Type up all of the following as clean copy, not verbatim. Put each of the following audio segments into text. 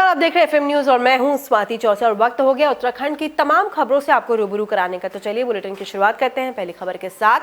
आप देख रहे हैं एफएम न्यूज और मैं हूं स्वाति चौरसिया और वक्त हो गया उत्तराखंड की तमाम खबरों से आपको रूबरू कराने का। तो चलिए बुलेटिन की शुरुआत करते हैं पहली खबर के साथ।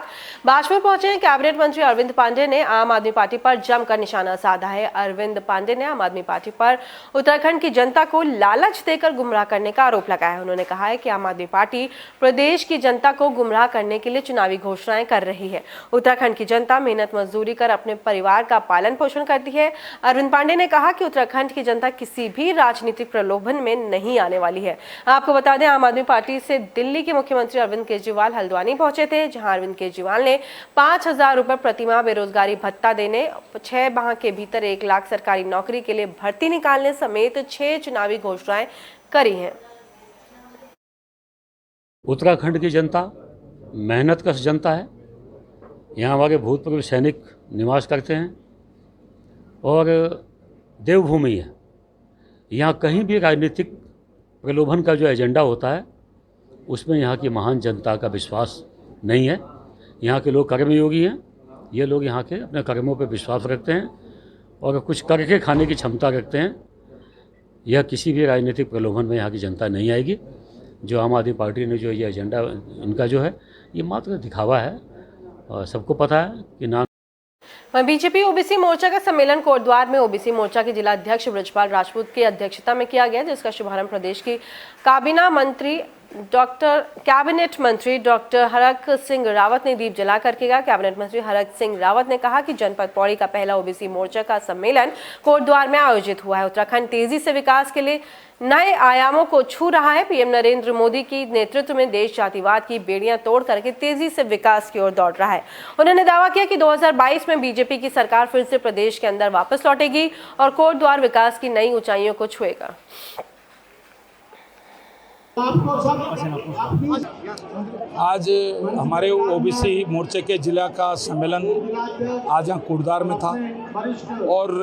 बाजपुर पहुंचे हैं कैबिनेट मंत्री अरविंद पांडे ने आम आदमी पार्टी पर जमकर निशाना साधा है। अरविंद पांडे ने आम आदमी पार्टी पर उत्तराखंड की जनता को लालच देकर गुमराह करने का आरोप लगाया है। उन्होंने कहा है कि आम आदमी पार्टी प्रदेश की जनता को गुमराह करने के लिए चुनावी घोषणाएं कर रही है। उत्तराखंड की जनता मेहनत मजदूरी कर अपने परिवार का पालन पोषण करती है। अरविंद पांडे ने कहा कि उत्तराखंड की जनता किसी भी राजनीतिक प्रलोभन में नहीं आने वाली है। आपको बता दें, आम आदमी पार्टी से दिल्ली के मुख्यमंत्री अरविंद केजरीवाल हल्द्वानी पहुंचे थे, जहां अरविंद केजरीवाल ने 5,000 रुपए प्रतिमाह बेरोजगारी भत्ता देने, 6 माह के भीतर 1 लाख सरकारी नौकरी के लिए भर्ती निकालने समेत 6 चुनावी घोषणाएं करी हैं। उत्तराखंड की जनता मेहनत कश जनता है। यहाँ हमारे भूतपूर्व सैनिक निवास करते हैं और देवभूमि है। यहाँ कहीं भी राजनीतिक प्रलोभन का जो एजेंडा होता है उसमें यहाँ की महान जनता का विश्वास नहीं है। यहाँ के लोग कर्मयोगी हैं। ये लोग यहाँ के अपने कर्मों पर विश्वास रखते हैं और कुछ करके खाने की क्षमता रखते हैं। यह किसी भी राजनीतिक प्रलोभन में यहाँ की जनता नहीं आएगी। जो आम आदमी पार्टी ने जो ये एजेंडा इनका जो है ये मात्र दिखावा है और सबको पता है कि ना। बीजेपी ओबीसी मोर्चा का सम्मेलन कोटद्वार में ओबीसी मोर्चा के जिला अध्यक्ष बृजपाल राजपूत की अध्यक्षता में किया गया, जिसका शुभारंभ प्रदेश की कैबिनेट मंत्री डॉक्टर हरक सिंह रावत ने दीप जलाकर किया। कैबिनेट मंत्री हरक सिंह रावत ने कहा कि जनपद पौड़ी का पहला ओबीसी मोर्चा का सम्मेलन कोटद्वार में आयोजित हुआ है। उत्तराखंड तेजी से विकास के लिए नए आयामों को छू रहा है। पीएम नरेंद्र मोदी की नेतृत्व में देश जातिवाद की बेड़ियां तोड़ करके तेजी से विकास की ओर दौड़ रहा है। उन्होंने दावा किया कि 2022 में बीजेपी की सरकार फिर से प्रदेश के अंदर वापस लौटेगी और कोटद्वार विकास की नई ऊंचाइयों को छुएगा। आज हमारे ओबीसी मोर्चे के जिला का सम्मेलन आज यहाँ कोटद्वार में था और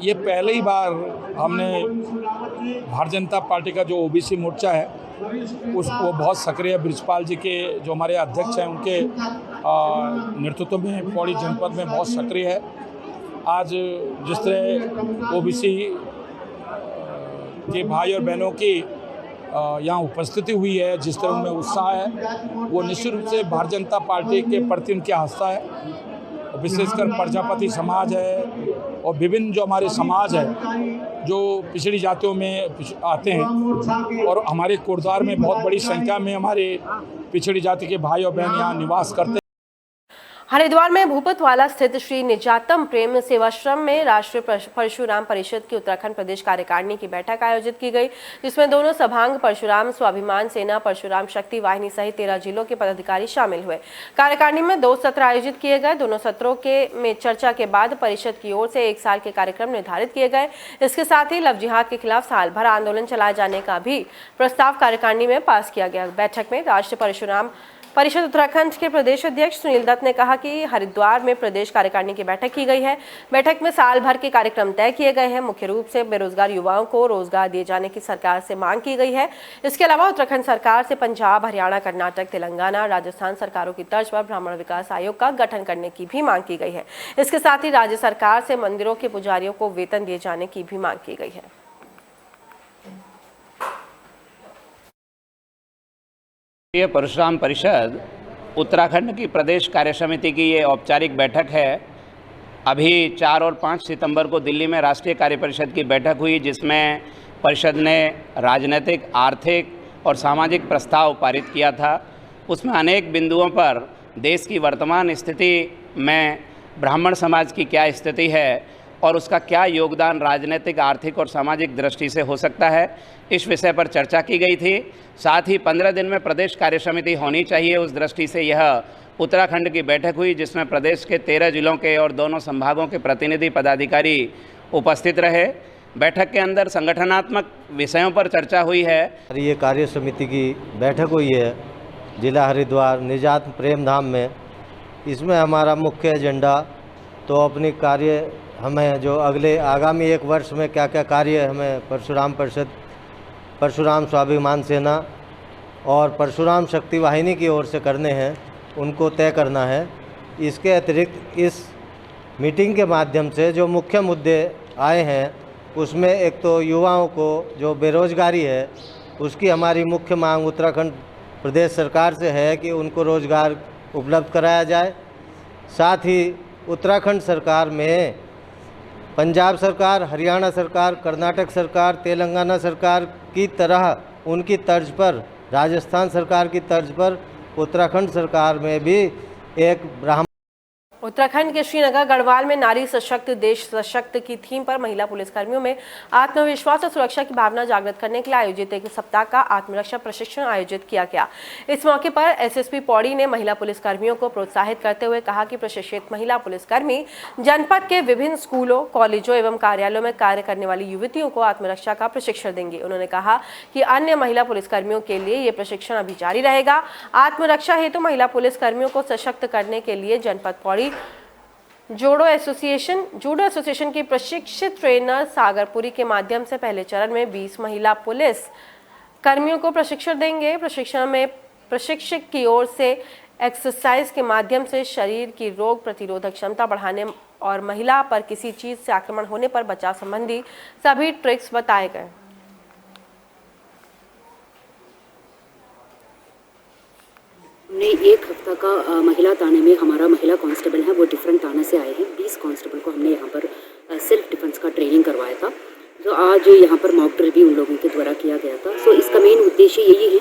ये पहली बार हमने भारतीय जनता पार्टी का जो ओबीसी मोर्चा है उसको बहुत सक्रिय बृजपाल जी के जो हमारे अध्यक्ष हैं उनके नेतृत्व में पौड़ी जनपद में बहुत सक्रिय है। आज जिस तरह ओबीसी के भाई और बहनों की यहाँ उपस्थिति हुई है, जिस तरह उनमें उत्साह है, वो निश्चित रूप से भारतीय जनता पार्टी के प्रति उनकी आस्था है। विशेषकर प्रजापति समाज है और विभिन्न जो हमारे समाज है जो पिछड़ी जातियों में आते हैं और हमारे कोटद्वार में बहुत बड़ी संख्या में हमारे पिछड़ी जाति के भाई और बहन यहाँ निवास करते हैं। हरिद्वार में भूपतवाला स्थित श्री निजातम प्रेम सेवाश्रम में राष्ट्रीय परशुराम परिषद की उत्तराखंड प्रदेश कार्यकारिणी की बैठक आयोजित की गई, जिसमें दोनों सभांग परशुराम स्वाभिमान सेना परशुराम शक्ति वाहिनी सहित 13 जिलों के पदाधिकारी शामिल हुए। कार्यकारिणी में 2 सत्र आयोजित किए गए। दोनों सत्रों में चर्चा के बाद परिषद की ओर से 1 साल के कार्यक्रम निर्धारित किए गए। इसके साथ ही लव जिहाद के खिलाफ साल भर आंदोलन चलाए जाने का भी प्रस्ताव कार्यकारिणी में पास किया गया। बैठक में राष्ट्रीय परशुराम परिषद उत्तराखंड के प्रदेश अध्यक्ष सुनील दत्त ने कहा कि हरिद्वार में प्रदेश कार्यकारिणी की बैठक की गई है। बैठक में साल भर के कार्यक्रम तय किए गए हैं। मुख्य रूप से बेरोजगार युवाओं को रोजगार दिए जाने की सरकार से मांग की गई है। इसके अलावा उत्तराखंड सरकार से पंजाब, हरियाणा, कर्नाटक, तेलंगाना, राजस्थान सरकारों की तर्ज पर ब्राह्मण विकास आयोग का गठन करने की भी मांग की गई है। इसके साथ ही राज्य सरकार से मंदिरों के पुजारियों को वेतन दिए जाने की भी मांग की गई है। ये परशुराम परिषद उत्तराखंड की प्रदेश कार्य समिति की ये औपचारिक बैठक है। अभी 4 और 5 सितंबर को दिल्ली में राष्ट्रीय कार्य परिषद की बैठक हुई, जिसमें परिषद ने राजनीतिक, आर्थिक और सामाजिक प्रस्ताव पारित किया था। उसमें अनेक बिंदुओं पर देश की वर्तमान स्थिति में ब्राह्मण समाज की क्या स्थिति है और उसका क्या योगदान राजनीतिक, आर्थिक और सामाजिक दृष्टि से हो सकता है, इस विषय पर चर्चा की गई थी। साथ ही 15 दिन में प्रदेश कार्य समिति होनी चाहिए, उस दृष्टि से यह उत्तराखंड की बैठक हुई, जिसमें प्रदेश के 13 जिलों के और दोनों संभागों के प्रतिनिधि पदाधिकारी उपस्थित रहे। बैठक के अंदर संगठनात्मक विषयों पर चर्चा हुई है। ये कार्य समिति की बैठक हुई है जिला हरिद्वार निजात प्रेम धाम में। इसमें हमारा मुख्य एजेंडा तो अपनी कार्य हमें जो अगले आगामी 1 वर्ष में क्या क्या कार्य हमें परशुराम परिषद, परशुराम स्वाभिमान सेना और परशुराम शक्ति वाहिनी की ओर से करने हैं, उनको तय करना है। इसके अतिरिक्त इस मीटिंग के माध्यम से जो मुख्य मुद्दे आए हैं उसमें एक तो युवाओं को जो बेरोजगारी है उसकी हमारी मुख्य मांग उत्तराखंड प्रदेश सरकार से है कि उनको रोजगार उपलब्ध कराया जाए। साथ ही उत्तराखंड सरकार में पंजाब सरकार, हरियाणा सरकार, कर्नाटक सरकार, तेलंगाना सरकार की तरह उनकी तर्ज पर, राजस्थान सरकार की तर्ज पर उत्तराखंड सरकार में भी एक ब्राह्मण। उत्तराखंड के श्रीनगर गढ़वाल में नारी सशक्त देश सशक्त की थीम पर महिला पुलिसकर्मियों में आत्मविश्वास और सुरक्षा की भावना जागृत करने के लिए आयोजित एक सप्ताह का आत्मरक्षा प्रशिक्षण आयोजित किया गया। इस मौके पर एसएसपी पौड़ी ने महिला पुलिसकर्मियों को प्रोत्साहित करते हुए कहा कि प्रशिक्षित महिला पुलिसकर्मी जनपद के विभिन्न स्कूलों, कॉलेजों एवं कार्यालयों में कार्य करने वाली युवतियों को आत्मरक्षा का प्रशिक्षण देंगे। उन्होंने कहा कि अन्य महिला पुलिसकर्मियों के लिए ये प्रशिक्षण अभी जारी रहेगा। आत्मरक्षा हेतु महिला पुलिसकर्मियों को सशक्त करने के लिए जनपद पौड़ी जूडो एसोसिएशन की प्रशिक्षित ट्रेनर सागरपुरी के माध्यम से पहले चरण में 20 महिला पुलिस कर्मियों को प्रशिक्षण देंगे। प्रशिक्षण में प्रशिक्षक की ओर से एक्सरसाइज के माध्यम से शरीर की रोग प्रतिरोधक क्षमता बढ़ाने और महिला पर किसी चीज से आक्रमण होने पर बचाव संबंधी सभी ट्रिक्स बताए गए। हमने एक हफ्ता का महिला थाने में हमारा महिला कांस्टेबल है वो डिफरेंट थाने से आए हैं। 20 कांस्टेबल को हमने यहाँ पर सेल्फ डिफेंस का ट्रेनिंग करवाया था। तो आज यहाँ पर मॉक ड्रिल भी उन लोगों के द्वारा किया गया था। सो इसका मेन उद्देश्य यही है,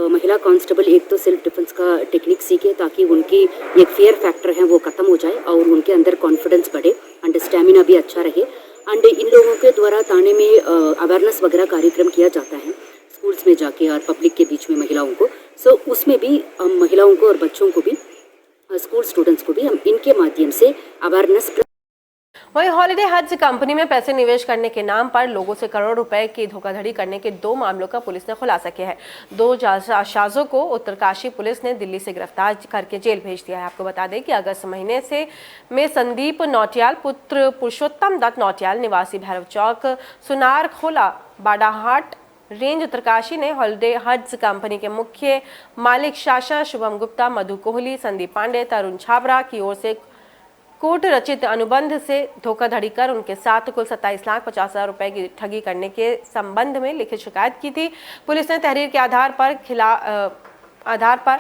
महिला कांस्टेबल एक तो सेल्फ डिफेंस का टेक्निक सीखे ताकि उनकी एक फियर फैक्टर है वो ख़त्म हो जाए और उनके अंदर कॉन्फिडेंस बढ़े एंड स्टेमिना भी अच्छा रहे। एंड इन लोगों के द्वारा थाने में अवेयरनेस वगैरह कार्यक्रम किया जाता है स्कूल्स में जाके और पब्लिक के बीच में महिलाओं को। सो उसमें भी हम महिलाओं को और बच्चों को भी, स्कूल स्टूडेंट्स को भी हम इनके माध्यम से अवेयरनेस। वहीं हॉलिडे हज कंपनी में पैसे निवेश करने के नाम पर लोगों से करोड़ रुपए की धोखाधड़ी करने के 2 मामलों का पुलिस ने खुलासा किया है। 2 जासूसों को उत्तरकाशी पुलिस ने दिल्ली से गिरफ्तार करके जेल भेज दिया है। आपको बता दें कि अगस्त महीने में संदीप नौटियाल पुत्र पुरुषोत्तम दत्त नौटियाल निवासी भैरव चौक सुनार खोला बाडाहाट रेंज उत्तरकाशी ने हॉलिडे हज कंपनी के मुख्य मालिक शाशा, शुभम गुप्ता, मधु कोहली, संदीप पांडे, तरुण छाबरा की ओर से कूट रचित अनुबंध से धोखाधड़ी कर उनके साथ कुल 27,50,000 रुपए की ठगी करने के संबंध में लिखित शिकायत की थी। पुलिस ने तहरीर के आधार पर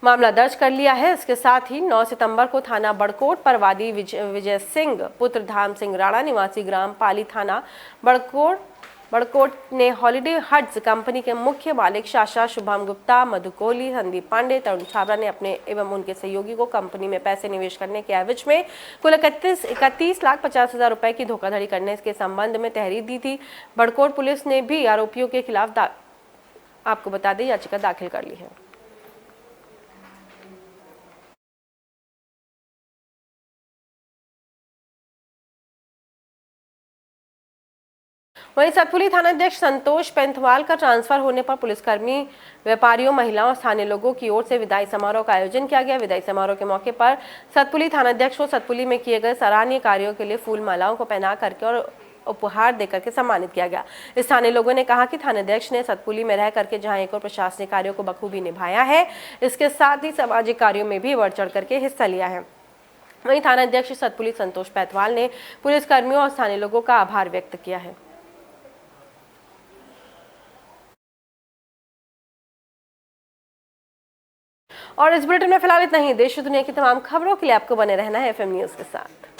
मामला दर्ज कर लिया है। इसके साथ ही 9 सितंबर को थाना बड़कोट पर वादी विजय सिंह पुत्र धाम सिंह राणा निवासी ग्राम पाली थाना बड़कोट ने हॉलिडे हज कंपनी के मुख्य मालिक शाशा, शुभम गुप्ता, मधु कोहली, संदीप पांडे, तरुण छाबरा ने अपने एवं उनके सहयोगी को कंपनी में पैसे निवेश करने के एवज में कुल 31,50,000 रुपए की धोखाधड़ी करने के संबंध में तहरीर दी थी। बड़कोट पुलिस ने भी आरोपियों के खिलाफ आपको बता दें याचिका दाखिल कर ली है। वहीं सतपुली थानाध्यक्ष संतोष पेंथवाल का ट्रांसफर होने पर पुलिसकर्मी, व्यापारियों, महिलाओं और स्थानीय लोगों की ओर से विदाई समारोह का आयोजन किया गया। विदाई समारोह के मौके पर सतपुली थानाध्यक्ष को सतपुली में किए गए सराहनीय कार्यों के लिए फूल मालाओं को पहना करके और उपहार देकर के सम्मानित किया गया। स्थानीय लोगों ने कहा कि थानाध्यक्ष ने सतपुली में रह करके जहां एक और प्रशासनिक कार्यों को बखूबी निभाया है, इसके साथ ही सामाजिक कार्यों में भी बढ़ चढ़ करके हिस्सा लिया है। वहीं थानाध्यक्ष सतपुली संतोष पेंथवाल ने पुलिसकर्मियों और स्थानीय लोगों का आभार व्यक्त किया है। और इस बुलेटिन में फिलहाल इतना ही। देश और दुनिया की तमाम खबरों के लिए आपको बने रहना है FM न्यूज़ के साथ।